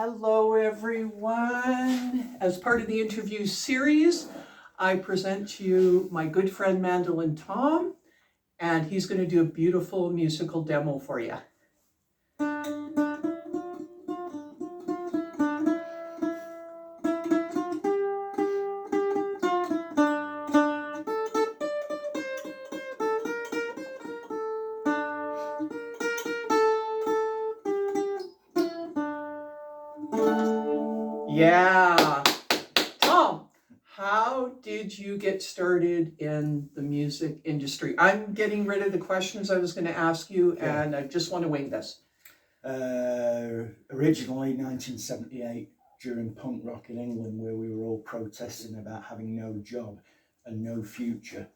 Hello, everyone. As part of the interview series, I present to you my good friend Mandolin Tom, and he's going to do a beautiful musical demo for you. Yeah. Tom, how did you get started in the music industry? I'm getting rid of the questions I was going to ask you, and I just want to wing this. Originally 1978, during punk rock in England, where we were all protesting about having no job and no future,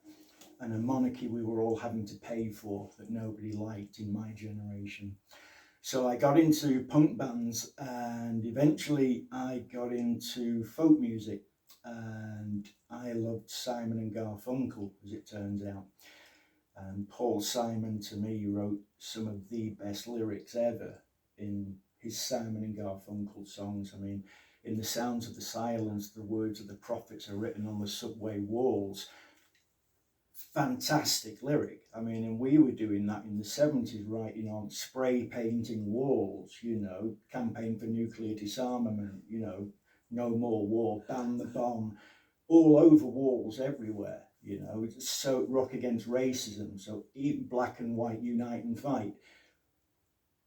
and a monarchy we were all having to pay for that nobody liked in my generation. So I got into punk bands, and eventually I got into folk music, and I loved Simon and Garfunkel, as it turns out. And Paul Simon, to me, wrote some of the best lyrics ever in his Simon and Garfunkel songs. I mean, in The Sounds of the Silence, the words of the prophets are written on the subway walls. Fantastic lyric. I mean, and we were doing that in the 70s, writing on spray painting walls, campaign for nuclear disarmament, no more war, ban the bomb, all over walls everywhere, so rock against racism. So even black and white unite and fight.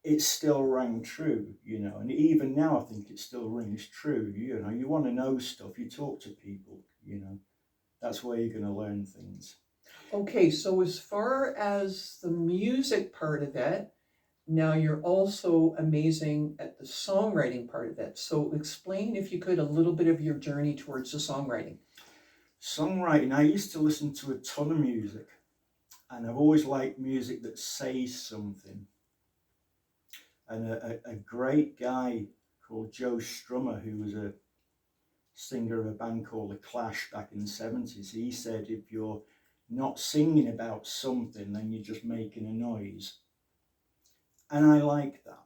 It still rang true, and even now I think it still rings true. You want to know stuff, you talk to people, that's where you're going to learn things. Okay, so as far as the music part of it, now you're also amazing at the songwriting part of it. So explain, if you could, a little bit of your journey towards the songwriting. Songwriting, I used to listen to a ton of music, and I've always liked music that says something. And a great guy called Joe Strummer, who was a singer of a band called The Clash back in the 70s, he said, if you're not singing about something, then you're just making a noise. And I like that.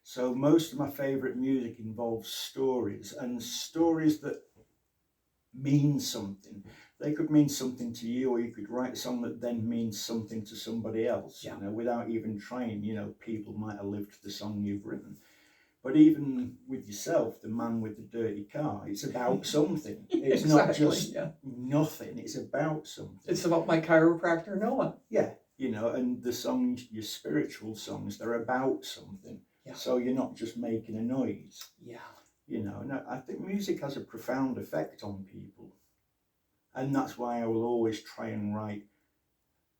So most of my favourite music involves stories, and stories that mean something. They could mean something to you, or you could write a song that then means something to somebody else, without even trying. People might have lived the song you've written. But even with yourself, the man with the dirty car, it's about something. It's not just nothing, it's about something. It's about my chiropractor, Noah. Yeah, and the songs, your spiritual songs, they're about something. Yeah. So you're not just making a noise. Yeah. And I think music has a profound effect on people. And that's why I will always try and write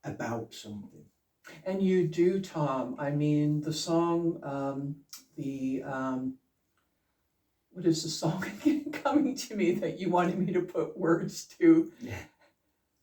about something. And you do, Tom. I mean, the song, what is the song coming to me that you wanted me to put words to? Yeah.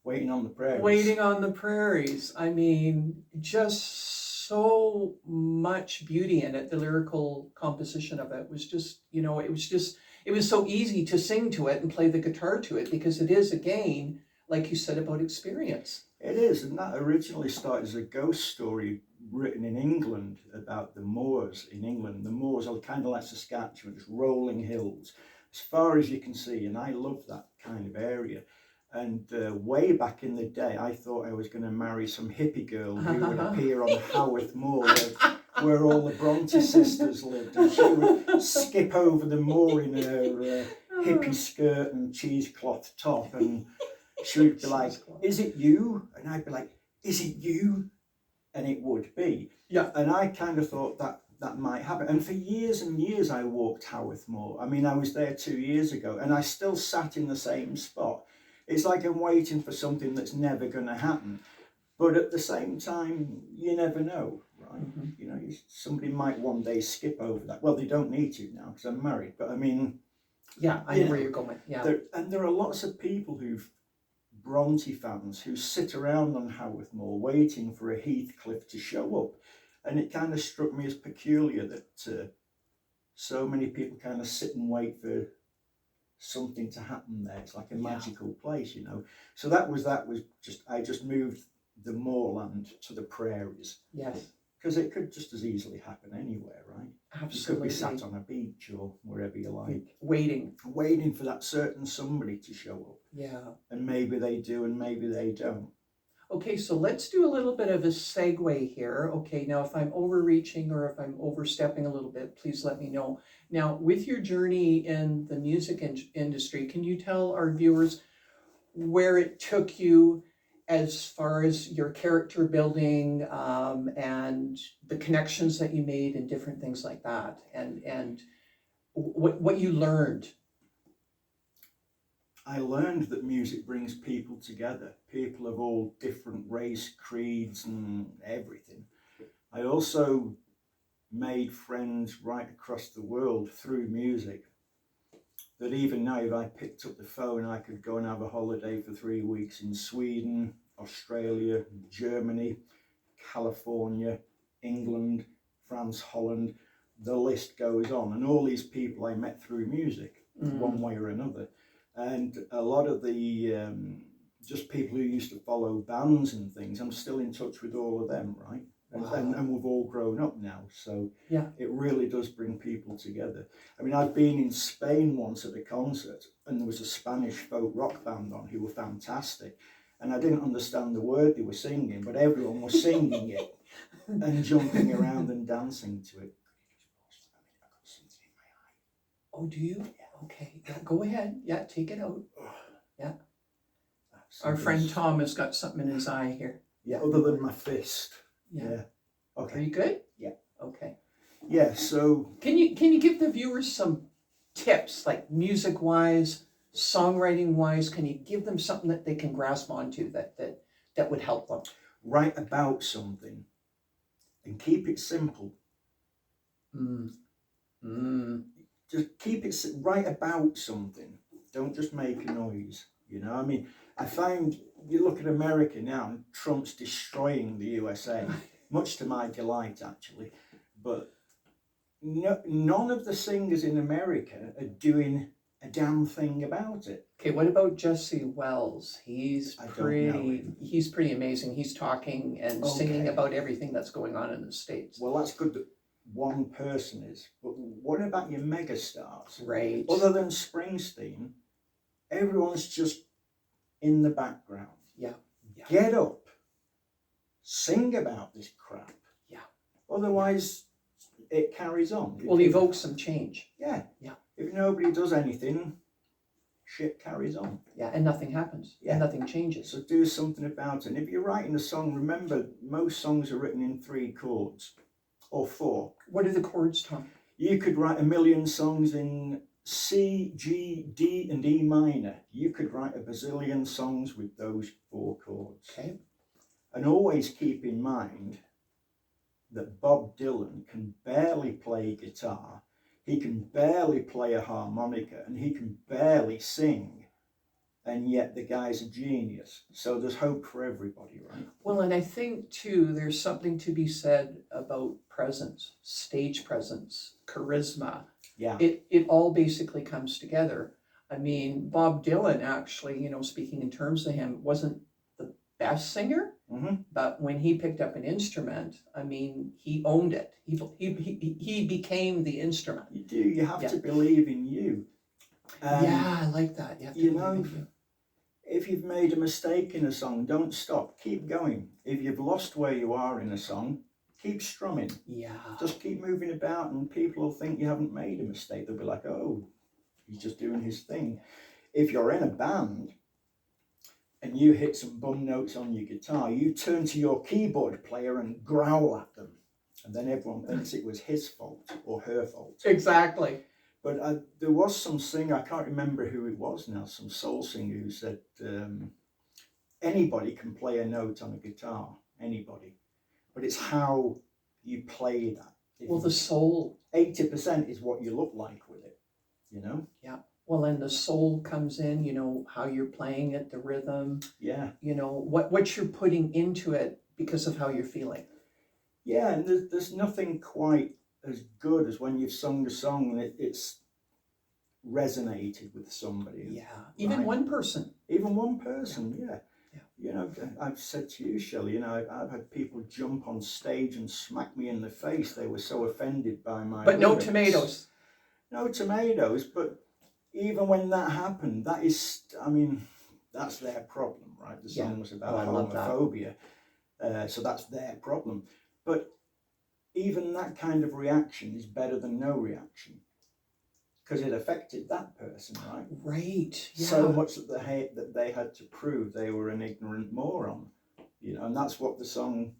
Waiting on the Prairies. Waiting on the Prairies. I mean, just so much beauty in it. The lyrical composition of it was just, it was so easy to sing to it and play the guitar to it, because it is, again, like you said, about experience. It is, and that originally started as a ghost story written in England about the moors in England. The moors are kind of like Saskatchewan, just rolling hills as far as you can see, and I love that kind of area. And way back in the day, I thought I was going to marry some hippie girl who would appear on Haworth Moor, where all the Bronte sisters lived, and she would skip over the moor in her hippie skirt and cheesecloth top, and she would be like, "Is it you?" And I'd be like, "Is it you?" And it would be. Yeah. And I kind of thought that might happen. And for years and years, I walked Haworth Moor. I mean, I was there 2 years ago, and I still sat in the same spot. It's like I'm waiting for something that's never going to happen. But at the same time, you never know, right? Mm-hmm. Somebody might one day skip over that. Well, they don't need to now because I'm married. But I mean... Yeah, I know where you're going. Yeah. There are lots of people Bronte fans who sit around on Haworth Moor waiting for a Heathcliff to show up. And it kind of struck me as peculiar that so many people kind of sit and wait for something to happen there. It's like a magical place, So that was just, I just moved the moorland to the prairies. Yes. Because it could just as easily happen anywhere, right? Absolutely. You could be sat on a beach or wherever you like, waiting for that certain somebody to show up. Yeah. And maybe they do and maybe they don't. Okay, so let's do a little bit of a segue here. Okay, now if I'm overreaching or if I'm overstepping a little bit, please let me know. Now, with your journey in the music industry, can you tell our viewers where it took you as far as your character building, and the connections that you made and different things like that, and what you learned? I learned that music brings people together, people of all different race, creeds, and everything. I also made friends right across the world through music. That even now, if I picked up the phone, I could go and have a holiday for 3 weeks in Sweden, Australia, Germany, California, England, France, Holland. The list goes on. And all these people I met through music, one way or another. And a lot of the just people who used to follow bands and things, I'm still in touch with all of them, right? Wow. And we've all grown up now, so yeah, it really does bring people together. I mean, I've been in Spain once at a concert, and there was a Spanish folk rock band on who were fantastic, and I didn't understand the word they were singing, but everyone was singing it and jumping around and dancing to it. Oh, do you? Okay, yeah, go ahead. Yeah, take it out. Yeah. Our friend Tom has got something in his eye here. Yeah, other than my fist. Yeah. Okay. Are you good? Yeah. Okay. Yeah, so Can you give the viewers some tips, like music wise, songwriting wise? Can you give them something that they can grasp onto that would help them? Write about something and keep it simple. Just keep it, write about something. Don't just make a noise. You know, I mean, I find you look at America now, and Trump's destroying the USA, much to my delight, actually. But no, none of the singers in America are doing a damn thing about it. Okay, what about Jesse Wells? He's I don't know pretty him. he's pretty amazing. He's talking and singing Okay. about everything that's going on in the States. Well, that's good that one person is, but what about your megastars? Right. Other than Springsteen, everyone's just in the background. Yeah. Get up, sing about this crap. Yeah. Otherwise, it carries on. Well, evoke some change. Yeah. Yeah. If nobody does anything, shit carries on. Yeah, and nothing happens. Yeah. And nothing changes. So do something about it. And if you're writing a song, remember most songs are written in 3 chords or 4. What are the chords, Tom? You could write a million songs in C, G, D, and E minor. You could write a bazillion songs with those 4 chords. Okay. And always keep in mind that Bob Dylan can barely play guitar, he can barely play a harmonica, and he can barely sing, and yet the guy's a genius. So there's hope for everybody, right? Well, and I think too, there's something to be said about presence, stage presence, charisma. Yeah. It all basically comes together. I mean, Bob Dylan actually, you know, speaking in terms of him, wasn't the best singer, but when he picked up an instrument, I mean, he owned it. He became the instrument. You do. You have to believe in you. Yeah, I like that. You know, if you've made a mistake in a song, don't stop. Keep going. If you've lost where you are in a song, keep strumming. Yeah. Just keep moving about, and people will think you haven't made a mistake. They'll be like, oh, he's just doing his thing. If you're in a band and you hit some bum notes on your guitar, you turn to your keyboard player and growl at them. And then everyone thinks it was his fault or her fault. Exactly. But there was some singer, I can't remember who it was now, some soul singer who said, anybody can play a note on a guitar, anybody. But it's how you play that. Well, the soul. 80% is what you look like with it, you know? Yeah. Well, and the soul comes in, you know, how you're playing it, the rhythm. Yeah. You know, what you're putting into it because of how you're feeling. Yeah, and there's nothing quite as good as when you've sung a song and it's resonated with somebody. Yeah. Even one person. Even one person, yeah. You know, I've said to you, Shelley, you know, I've had people jump on stage and smack me in the face. They were so offended by my But no lyrics. tomatoes. No tomatoes, but even when that happened, that is, I mean, that's their problem, right? The song was about I love that. homophobia, so that's their problem. But even that kind of reaction is better than no reaction, because it affected that person, right? Right. Yeah. So much that they had to prove they were an ignorant moron, you know, and that's what the song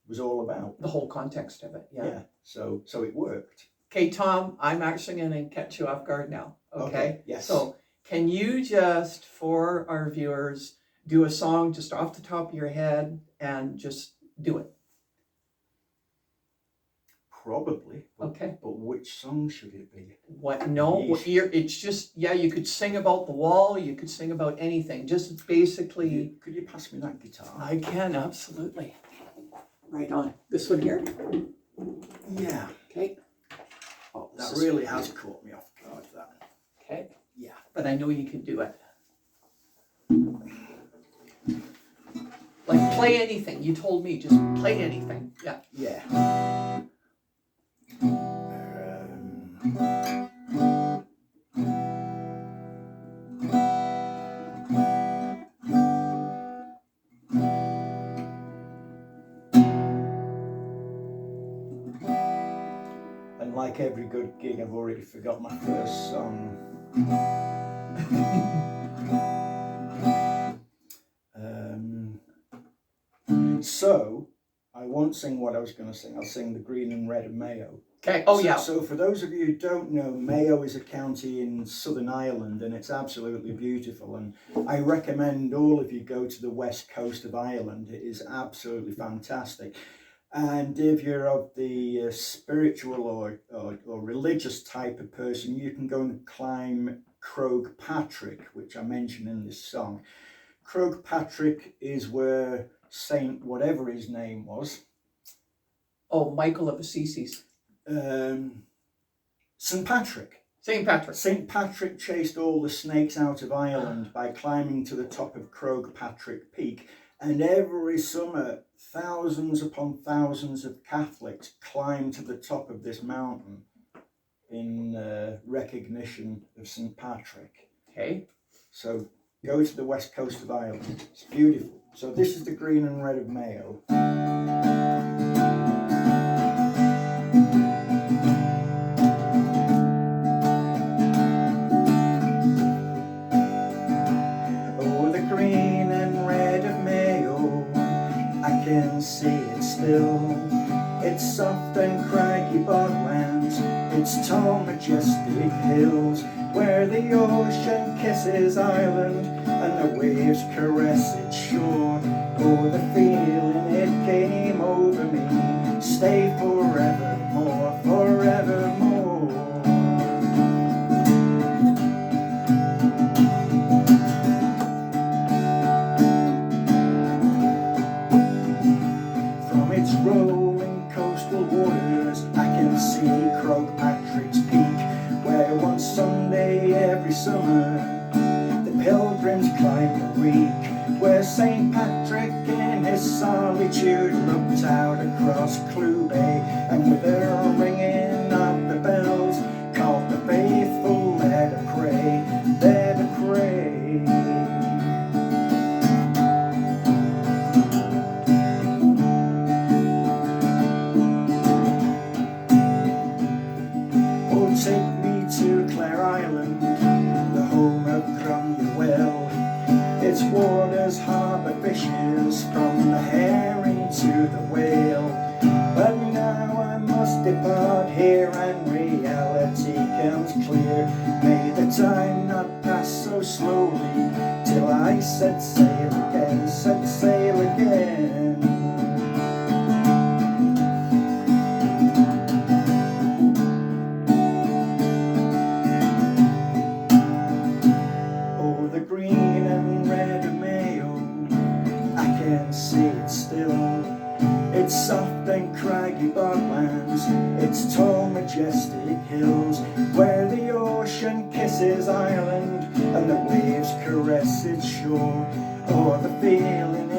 was all about. The whole context of it. Yeah. Yeah. So it worked. Okay, Tom, I'm actually going to catch you off guard now. Okay. Yes. So can you just, for our viewers, do a song just off the top of your head and just do it? Probably. Okay. But which song should it be? What? No, it's just, yeah, you could sing about the wall. You could sing about anything. Just basically. Could you pass me that guitar? I can, absolutely. Right on. This one here? Yeah. Okay. Oh, That really has caught me off guard, that. Okay. Yeah. But I know you can do it. Like, play anything. You told me, just play anything. Yeah. Yeah. And like every good gig, I've already forgot my first song. So I won't sing what I was going to sing. I'll sing The Green and Red of Mayo. Okay. Oh, yeah. So for those of you who don't know, Mayo is a county in Southern Ireland, and it's absolutely beautiful. And I recommend all of you go to the west coast of Ireland. It is absolutely fantastic. And if you're of the spiritual or religious type of person, you can go and climb Croagh Patrick, which I mention in this song. Croagh Patrick is where Saint whatever his name was. Oh, Michael of Assisi's. St. Patrick. St. Patrick. St. Patrick chased all the snakes out of Ireland by climbing to the top of Croagh Patrick Peak. And every summer, thousands upon thousands of Catholics climb to the top of this mountain in recognition of St. Patrick. Okay. So go to the west coast of Ireland. It's beautiful. So this is The Green and Red of Mayo. Oh, the green and red of Mayo, I can see it still. It's soft and craggy boglands, it's tall majestic hills, where the ocean kisses Ireland and the waves caress its shore. Oh, the feeling it came over me, stay forevermore, forevermore. From its rolling coastal waters, I can see Croagh Patrick's Peak, where one Sunday every summer the pilgrims climb the reek, where St. Patrick in his solitude looked out across Clew Bay, and with a ringing of the bells called the faithful there to pray, there to pray. Oh, take me to Clare Island, the home of Cromwell. Its waters harbour fishes from the herring to the whale. But now I must depart here and reality comes clear. May the time not pass so slowly till I set sail again, set sail again. Oh, the green and red of Mayo, I can see it still. It's soft and craggy boglands, it's tall majestic hills, where the ocean kisses Ireland and the waves caress its shore. Oh, the feeling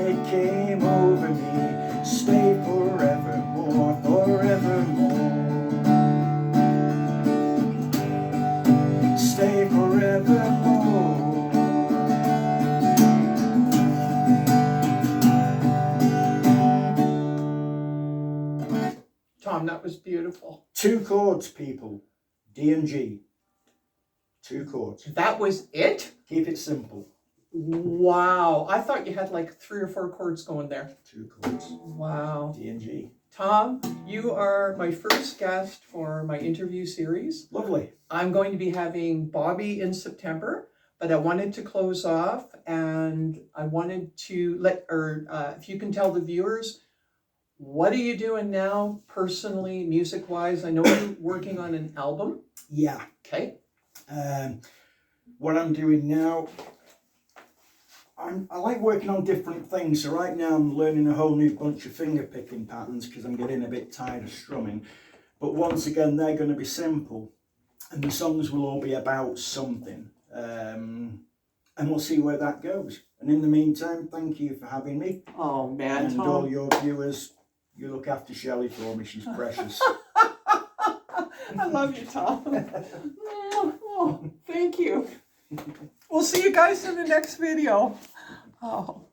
stay forevermore. Tom, that was beautiful. 2 chords, people. D and G. 2 chords. That was it? Keep it simple. Wow. I thought you had like 3 or 4 chords going there. 2 chords. Wow. D and G. Tom, you are my first guest for my interview series. Lovely. I'm going to be having Bobby in September, but I wanted to close off and I wanted to if you can tell the viewers, what are you doing now personally, music-wise? I know you're working on an album. Yeah. Okay. What I'm doing now, I like working on different things. So right now I'm learning a whole new bunch of finger picking patterns because I'm getting a bit tired of strumming. But once again, they're going to be simple and the songs will all be about something. And we'll see where that goes. And in the meantime, thank you for having me. Oh man, and Tom. all your viewers, you look after Shelley for me. She's precious. I love you, Tom. Oh, thank you. We'll see you guys in the next video. Oh.